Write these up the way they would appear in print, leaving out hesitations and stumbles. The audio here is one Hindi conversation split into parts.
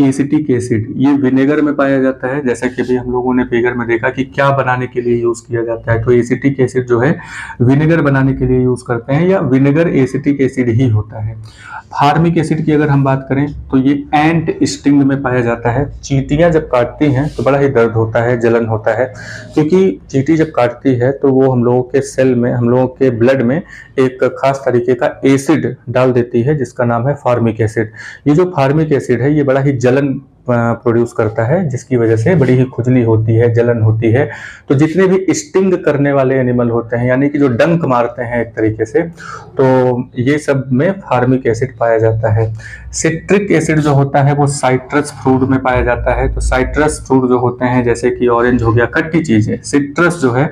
एसिटिक एसिड, ये विनेगर में पाया जाता है। जैसा कि अभी हम लोगों ने फिगर में देखा कि क्या बनाने के लिए यूज किया जाता है, तो एसिटिक एसिड जो है विनेगर बनाने के लिए यूज करते हैं, या विनेगर एसिटिक एसिड ही होता है। फार्मिक एसिड की अगर हम बात करें तो ये एंट स्टिंग में पाया जाता है। चींटियां जब काटती हैं तो बड़ा ही दर्द होता है, जलन होता है, क्योंकि चींटी जब काटती है तो वो हम लोगों के सेल में, हम लोगों के ब्लड में एक खास तरीके का एसिड डाल देती है जिसका नाम है फार्मिक एसिड। ये जो फार्मिक एसिड है ये बड़ा ही जलन प्रोड्यूस करता है, जिसकी वजह से बड़ी ही खुजली होती है, जलन होती है। तो जितने भी स्टिंग करने वाले एनिमल होते हैं, यानी कि जो डंक मारते हैं एक तरीके से, तो ये सब में फार्मिक एसिड पाया जाता है। सिट्रिक एसिड जो होता है वो साइट्रस फ्रूट में पाया जाता है। तो साइट्रस फ्रूट जो होते हैं, जैसे कि ऑरेंज हो गया, खट्टी चीज है, सिट्रस जो है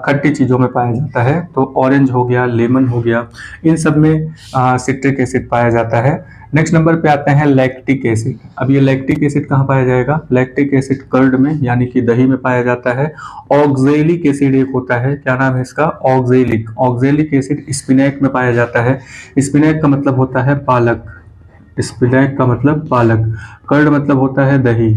खट्टी चीजों में पाया जाता है। तो ऑरेंज हो गया, लेमन हो गया, इन सब में सिट्रिक एसिड पाया जाता है। नेक्स्ट नंबर पे आते हैं लैक्टिक एसिड। अब ये लैक्टिक एसिड कहाँ पाया जाएगा? लैक्टिक एसिड कर्ड में, यानी कि दही में पाया जाता है। ऑक्जेलिक एसिड एक होता है, क्या नाम है इसका? ऑक्जेलिक। ऑक्जेलिक एसिड स्पिनैक में पाया जाता है। स्पिनैक का मतलब होता है पालक, स्पिनैक का मतलब पालक, कर्ड मतलब होता है दही।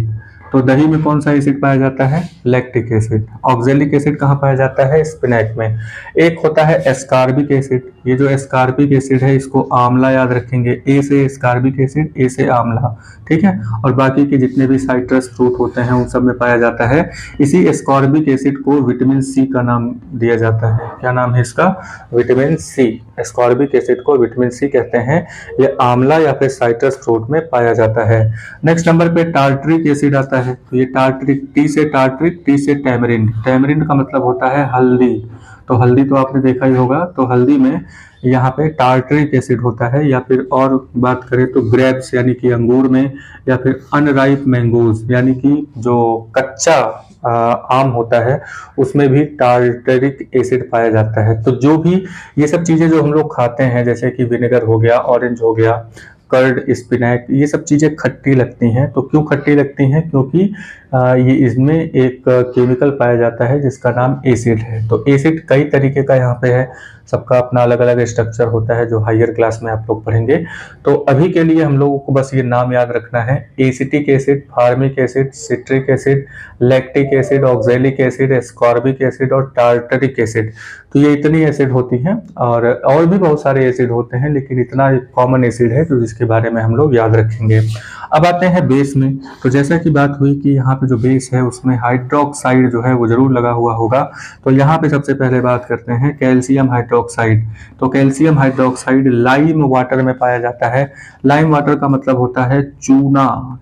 तो दही में कौन सा एसिड पाया जाता है? Lactic acid. ऑक्जेलिक एसिड कहाँ पाया जाता है? स्पिनैक में। एक होता है एस्कार्बिक एसिड। ये जो एस्कार्बिक एसिड है इसको आंवला याद रखेंगे, ए से एस्कार्बिक एसिड, ए से आंवला, ठीक है। और बाकी के जितने भी साइट्रस फ्रूट होते हैं उन सब में पाया जाता है। इसी एस्कॉर्बिक एसिड को विटामिन सी का नाम दिया जाता है। क्या नाम है इसका? Vitamin C. एस्कॉर्बिक एसिड को विटामिन सी कहते हैं। ये आंवला या फिर साइट्रस फ्रूट में पाया जाता है। नेक्स्ट नंबर पे टार्टरिक एसिड आता है। तो ये टार्टरिक, टी से टार्टरिक, टी से टैमरिंड। टैमरिंड का मतलब होता है हल्दी। तो हल्दी तो आपने देखा ही होगा। तो हल्दी में यहाँ पे टार्टरिक एसिड होता है। या फिर और बात करें तो ग्रेप्स यानी कि अंगूर में, या फिर अनराइप मैंगोज यानी कि जो कच्चा आम होता है उसमें भी टार्टरिक एसिड पाया जाता है। तो जो भी ये सब चीजें जो हम लोग खाते हैं, जैसे कि विनेगर हो गया, ऑरेंज हो गया, कर्ड, स्पिनैक, ये सब चीजें खट्टी लगती हैं। तो क्यों खट्टी लगती हैं? क्योंकि ये इसमें एक केमिकल पाया जाता है जिसका नाम एसिड है। तो एसिड कई तरीके का यहाँ पे है, सबका अपना अलग अलग स्ट्रक्चर होता है जो हायर क्लास में आप लोग पढ़ेंगे। तो अभी के लिए हम लोगों को बस ये नाम याद रखना है: acetic acid, formic acid, citric acid, lactic acid, oxalic acid, ascorbic acid और टार्टरिक एसिड। तो ये इतनी एसिड होती हैं, और भी बहुत सारे एसिड होते हैं, लेकिन इतना कॉमन एसिड है तो जिसके बारे में हम लोग याद रखेंगे। अब आते हैं बेस में। तो जैसा कि बात हुई कि यहाँ पे जो बेस है उसमें हाइड्रोक्साइड जो है वो जरूर लगा हुआ होगा। तो यहाँ पे सबसे पहले बात करते हैं कैल्शियम हाइड्रोक्साइड। तो कैल्शियम हाइड्रोक्साइड लाइम वाटर में पाया जाता है। लाइम वाटर का मतलब होता है चूना।